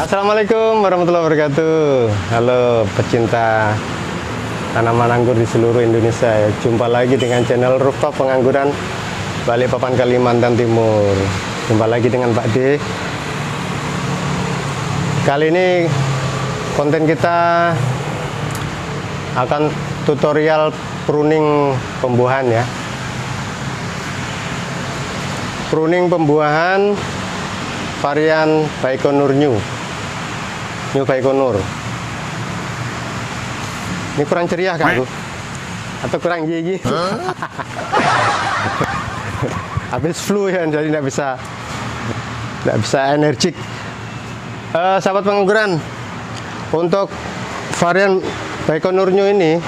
Assalamualaikum warahmatullahi wabarakatuh. Halo pecinta tanaman anggur di seluruh Indonesia ya. Jumpa lagi dengan channel Rooftop Pengangguran Balikpapan, Kalimantan Timur. Jumpa lagi dengan Pak D. Kali ini konten kita akan tutorial pruning pembuahan ya. Pruning pembuahan varian Baikonur New Baikonur. Ini kurang ceria kan, Bu? Atau kurang gigi? Habis flu ya, jadi tidak bisa energik. Sahabat pengangguran, untuk varian Baikonur New ini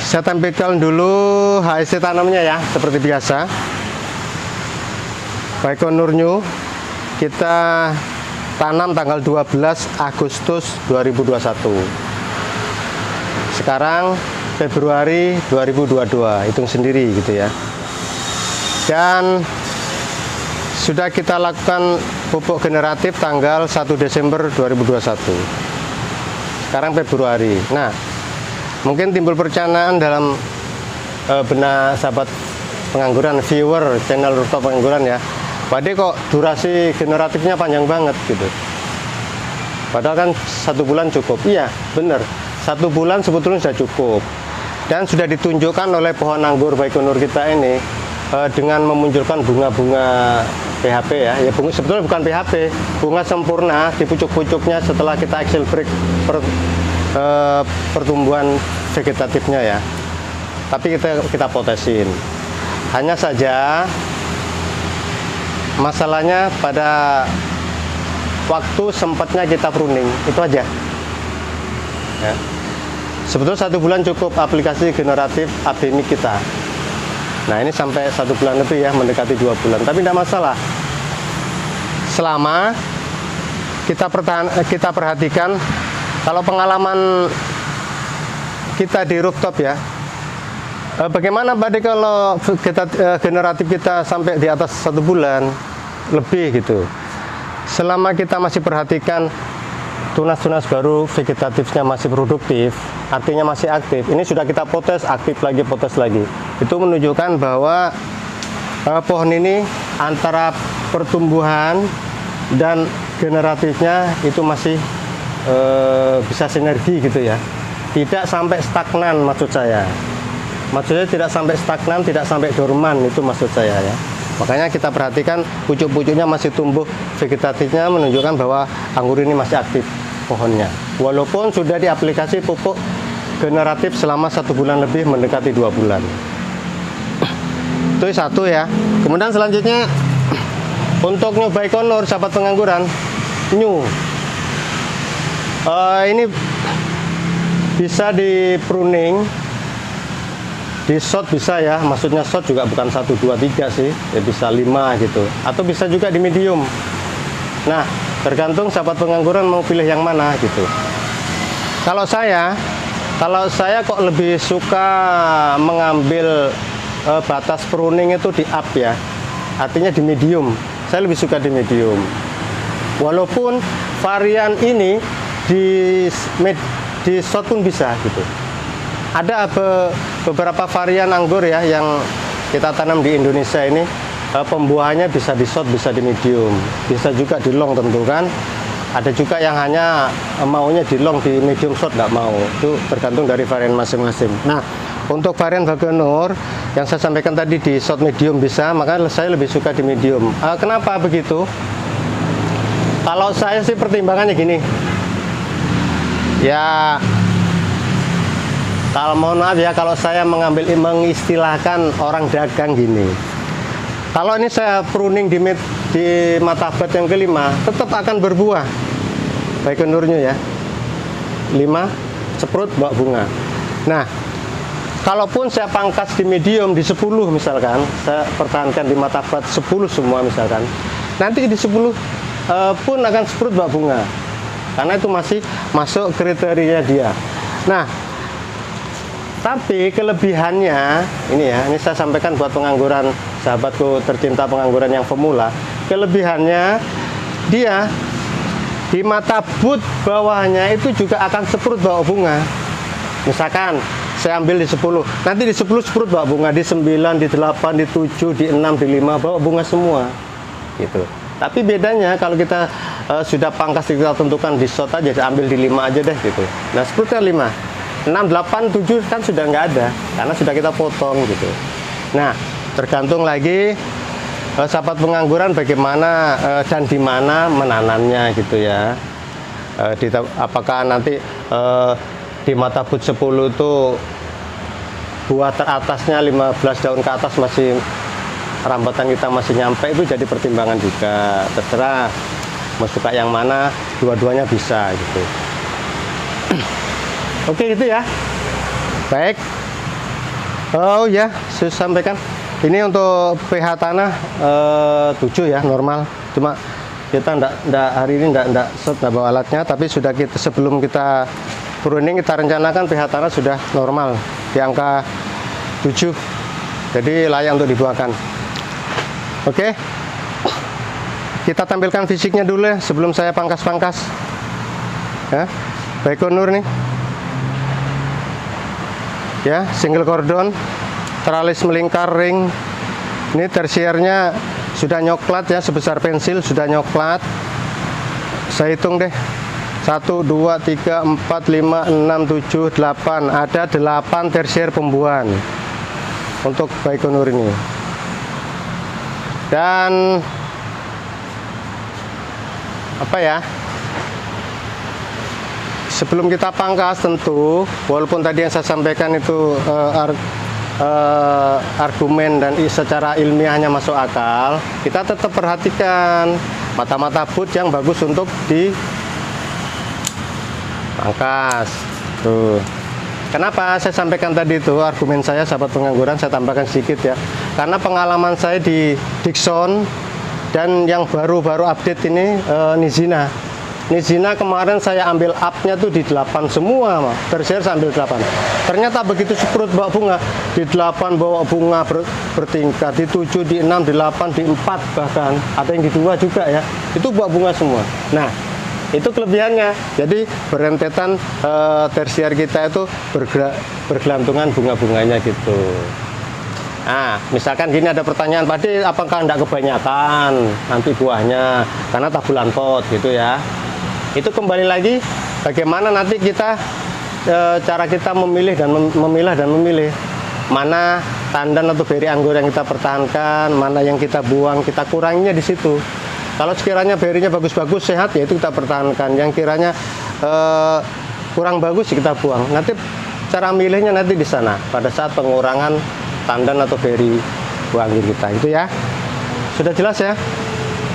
saya tampilkan dulu HSC tanamnya ya, seperti biasa. Baikonur New kita tanam tanggal 12 Agustus 2021. Sekarang Februari 2022, hitung sendiri gitu ya. Dan sudah kita lakukan pupuk generatif tanggal 1 Desember 2021. Sekarang Februari. Nah, mungkin timbul pertanyaan dalam benak sahabat pengangguran, viewer channel Rooftop Pengangguran ya. Pak D, kok durasi generatifnya panjang banget gitu. Padahal kan 1 bulan cukup. Iya, bener. 1 bulan sebetulnya sudah cukup. Dan sudah ditunjukkan oleh pohon anggur Baikonur kita ini dengan memunculkan bunga-bunga PHP ya. Ya bunga, sebetulnya bukan PHP, bunga sempurna di pucuk-pucuknya setelah kita axil break pertumbuhan vegetatifnya ya. Tapi kita potesin. Hanya saja masalahnya pada waktu sempatnya kita pruning, itu aja ya. Sebetulnya 1 bulan cukup aplikasi generatif ABMI kita. Nah ini sampai 1 bulan lebih ya, mendekati 2 bulan, tapi tidak masalah selama kita perhatikan. Kalau pengalaman kita di rooftop ya, bagaimana Bade kalau generatif kita sampai di atas 1 bulan lebih gitu. Selama kita masih perhatikan tunas-tunas baru vegetatifnya masih produktif, artinya masih aktif. Ini sudah kita potes, aktif lagi, potes lagi. Itu menunjukkan bahwa pohon ini antara pertumbuhan dan generatifnya itu masih bisa sinergi gitu ya. Tidak sampai stagnan maksud saya. Maksudnya tidak sampai stagnan, tidak sampai dorman, itu maksud saya ya. Makanya kita perhatikan pucuk-pucuknya masih tumbuh, vegetatifnya menunjukkan bahwa anggur ini masih aktif pohonnya. Walaupun sudah diaplikasi pupuk generatif selama 1 bulan lebih, mendekati 2 bulan. Itu satu ya. Kemudian selanjutnya untuk New Baikonur, sahabat pengangguran, New. Ini bisa di pruning. Di shot bisa ya, maksudnya shot juga bukan 1, 2, 3 sih, ya bisa 5 gitu, atau bisa juga di medium. Nah, tergantung sahabat pengangguran mau pilih yang mana gitu. Kalau saya kok lebih suka mengambil batas pruning itu di up ya, artinya di medium. Saya lebih suka di medium. Walaupun varian ini di shot pun bisa gitu. Ada beberapa varian anggur ya yang kita tanam di Indonesia ini, pembuahannya bisa di short, bisa di medium, bisa juga di long tentu kan. Ada juga yang hanya maunya di long, di medium short nggak mau. Itu tergantung dari varian masing-masing. Nah, untuk varian Baikonur yang saya sampaikan tadi di short medium bisa, maka saya lebih suka di medium. Kenapa begitu? Kalau saya sih pertimbangannya gini. Ya, kalau mohon maaf ya, kalau saya mengistilahkan orang dagang gini, kalau ini saya pruning di matabat yang kelima, tetap akan berbuah Baikonurnya ya, 5 ceprut bawa bunga. Nah, kalaupun saya pangkas di medium di 10 misalkan, saya pertahankan di matabat 10 semua misalkan, nanti di 10 pun akan ceprut bawa bunga, karena itu masih masuk kriteria dia. Nah, tapi kelebihannya ini ya, ini saya sampaikan buat pengangguran, sahabatku tercinta pengangguran yang pemula. Kelebihannya dia di mata boot bawahnya itu juga akan sprut bawa bunga. Misalkan saya ambil di 10, nanti di 10 sprut bawa bunga, di 9, di 8, di 7, di 6, di 5 bawa bunga semua gitu. Tapi bedanya kalau kita sudah pangkas, kita tentukan di shot aja, ambil di 5 aja deh gitu. Nah sprutnya 5, 6, 8, 7 kan sudah nggak ada karena sudah kita potong gitu. Nah tergantung lagi sahabat pengangguran bagaimana dan di mana menanamnya gitu ya. Apakah nanti di mata boot 10 itu buah teratasnya 15 daun ke atas masih rambatan kita masih nyampe, itu jadi pertimbangan juga. Terserah mau suka yang mana, dua-duanya bisa gitu. Oke gitu ya. Baik. Oh ya, saya sampaikan ini untuk pH tanah 7 ya, normal. Cuma kita ndak hari ini ndak bawa alatnya, tapi sudah kita sebelum kita pruning kita rencanakan pH tanah sudah normal di angka 7. Jadi layak untuk dibuahkan. Oke. Kita tampilkan fisiknya dulu ya sebelum saya pangkas-pangkas. Ya, Baikonur nih. Ya, single cordon, teralis melingkar ring. Ini tersiernya sudah nyoklat ya, sebesar pensil sudah nyoklat. Saya hitung deh. 1, 2, 3, 4, 5, 6, 7, 8. Ada 8 tersier pembuahan untuk Baikonur ini. Dan apa ya, sebelum kita pangkas tentu walaupun tadi yang saya sampaikan itu argumen dan secara ilmiahnya masuk akal, kita tetap perhatikan mata-mata boot yang bagus untuk dipangkas tuh. Kenapa saya sampaikan tadi itu argumen saya sahabat pengangguran, saya tambahkan sedikit ya, karena pengalaman saya di Dixon dan yang baru-baru update ini Nizina kemarin saya ambil up-nya tuh di 8 semua, tersier saya ambil 8. Ternyata begitu sprut bawa bunga, di 8 bawa bunga bertingkat, di 7, di 6, di 8, di 4 bahkan, ada yang di 2 juga ya, itu bawa bunga semua. Nah itu kelebihannya, jadi berentetan tersier kita itu bergelantungan bunga-bunganya gitu. Nah, misalkan gini ada pertanyaan, Pak De, apakah enggak kebanyakan nanti buahnya karena tabulan pot gitu ya. Itu kembali lagi bagaimana nanti kita cara kita memilih dan memilih mana tandan atau beri anggur yang kita pertahankan, mana yang kita buang, kita kuranginya di situ. Kalau sekiranya berinya bagus-bagus sehat ya itu kita pertahankan, yang kiranya kurang bagus ya kita buang. Nanti cara milihnya nanti di sana pada saat pengurangan tandan atau beri buah anggur kita itu ya. Sudah jelas ya?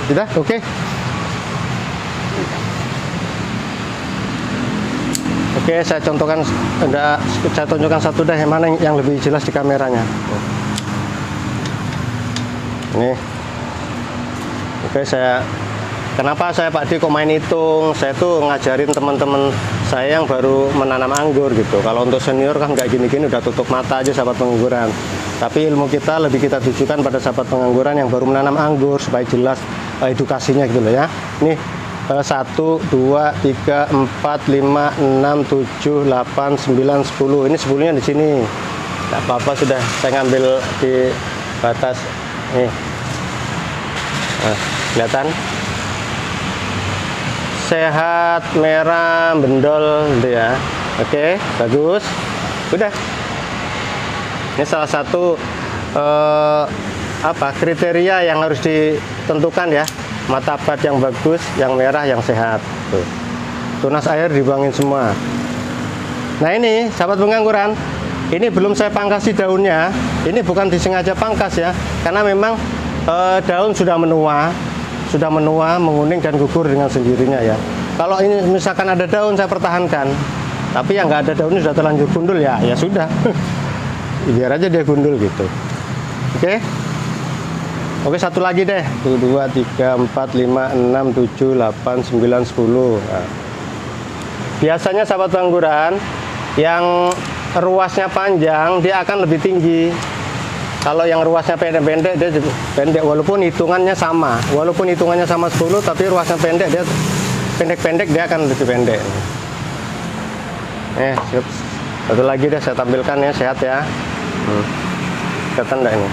Sudah? Oke. Oke, saya tunjukkan satu deh, mana yang lebih jelas di kameranya. Ini. Oke, kenapa saya Pak D kok main hitung? Saya tuh ngajarin teman-teman saya yang baru menanam anggur gitu. Kalau untuk senior kan nggak gini-gini, udah tutup mata aja sahabat pengangguran. Tapi ilmu kita lebih kita tujukan pada sahabat pengangguran yang baru menanam anggur supaya jelas edukasinya gitu loh ya. Nih 1, 2, 3, 4, 5, 6, 7, 8, 9, 10. Ini 10-nya di sini. Nggak apa-apa, sudah saya ngambil di batas nih. Nah, kelihatan sehat, merah, bendol gitu ya. Oke, bagus. Udah. Ini salah satu kriteria yang harus ditentukan ya. Mata bat yang bagus, yang merah, yang sehat. Tuh. Tunas air dibuangin semua. Nah ini sahabat pengangguran, ini belum saya pangkasi daunnya. Ini bukan disengaja pangkas ya, karena memang daun sudah menua, menguning dan gugur dengan sendirinya ya. Kalau ini misalkan ada daun saya pertahankan, tapi yang nggak ada daunnya sudah terlanjur gundul ya sudah, biar aja dia gundul gitu. Oke, satu lagi deh. 1, 2, 3, 4, 5, 6, 7, 8, 9, 10. Nah. Biasanya sahabat pengangguran yang ruasnya panjang dia akan lebih tinggi. Kalau yang ruasnya pendek-pendek dia pendek, walaupun hitungannya sama 10 tapi ruasnya pendek dia pendek-pendek dia akan lebih pendek. Satu lagi deh saya tampilkan ya, sehat ya. Kelihatan enggak ini?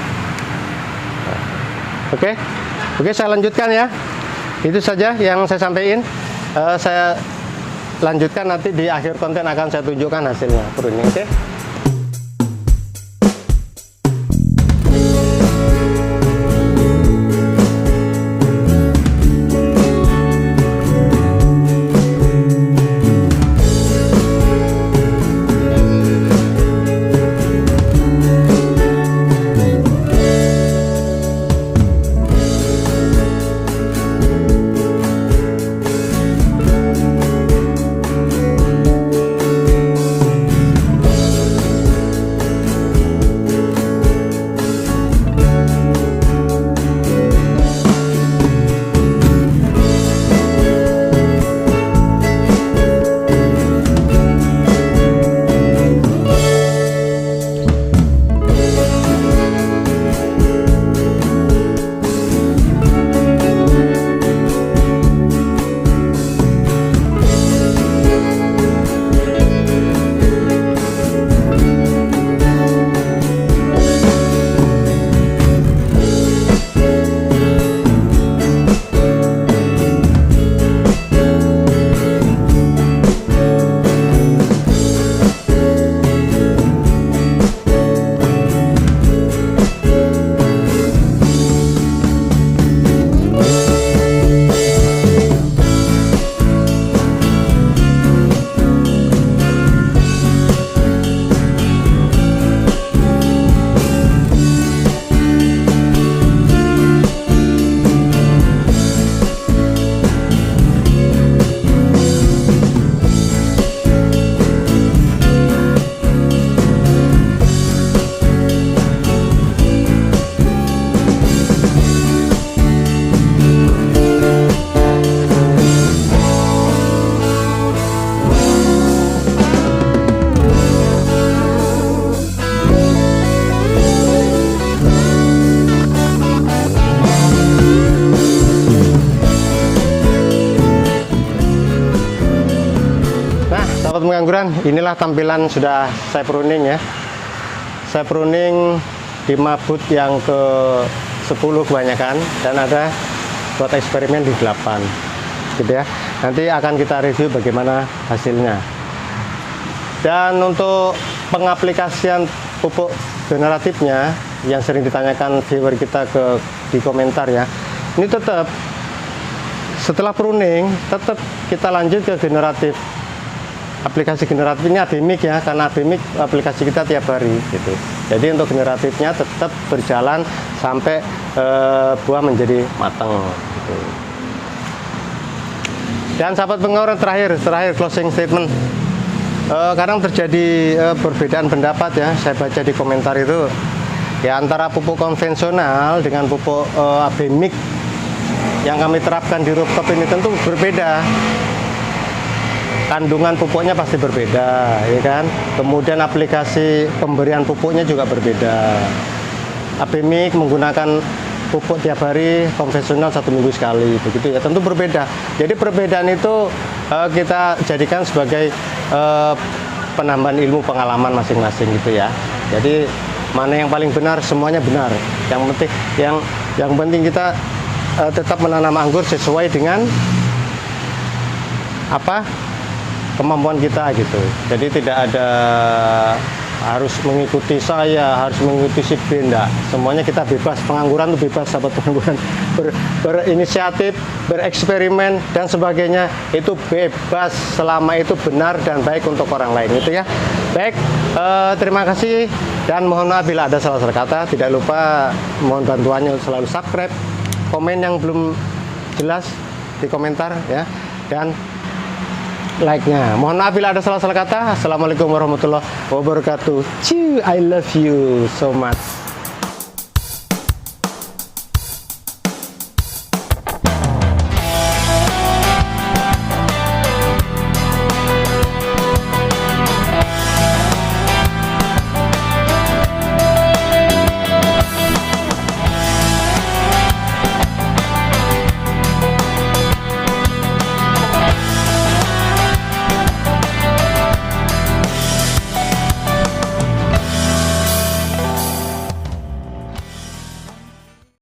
Oke, saya lanjutkan ya. Itu saja yang saya sampaikan. Saya lanjutkan nanti di akhir konten akan saya tunjukkan hasilnya pruning. Oke. Sahabat pengangguran, inilah tampilan sudah saya pruning ya. Saya pruning di mabut yang ke 10 kebanyakan, dan ada buat eksperimen di 8 gitu ya. Nanti akan kita review bagaimana hasilnya. Dan untuk pengaplikasian pupuk generatifnya yang sering ditanyakan viewer kita di komentar ya, ini tetap setelah pruning tetap kita lanjut ke generatif. Aplikasi generatifnya Abemic ya, karena Abemic aplikasi kita tiap hari gitu. Jadi untuk generatifnya tetap berjalan sampai buah menjadi matang gitu. Dan sahabat pengangguran, terakhir closing statement. Kadang terjadi perbedaan pendapat ya, saya baca di komentar itu ya, antara pupuk konvensional dengan pupuk Abemic yang kami terapkan di rooftop ini tentu berbeda. Kandungan pupuknya pasti berbeda, ya kan? Kemudian aplikasi pemberian pupuknya juga berbeda. Abemic menggunakan pupuk tiap hari, konvensional 1 minggu sekali, begitu ya. Tentu berbeda. Jadi perbedaan itu kita jadikan sebagai penambahan ilmu pengalaman masing-masing gitu ya. Jadi mana yang paling benar, semuanya benar. Yang penting kita tetap menanam anggur sesuai dengan kemampuan kita gitu. Jadi tidak ada harus mengikuti saya, harus mengikuti si B, enggak. Semuanya kita bebas, pengangguran itu bebas, sahabat pengangguran. Berinisiatif, bereksperimen dan sebagainya itu bebas selama itu benar dan baik untuk orang lain itu ya. Baik, terima kasih dan mohon maaf bila ada salah-salah kata. Tidak lupa mohon bantuannya selalu subscribe, komen yang belum jelas di komentar ya, dan like-nya. Mohon maaf bila ada salah-salah kata. Assalamualaikum warahmatullahi wabarakatuh. I love you so much.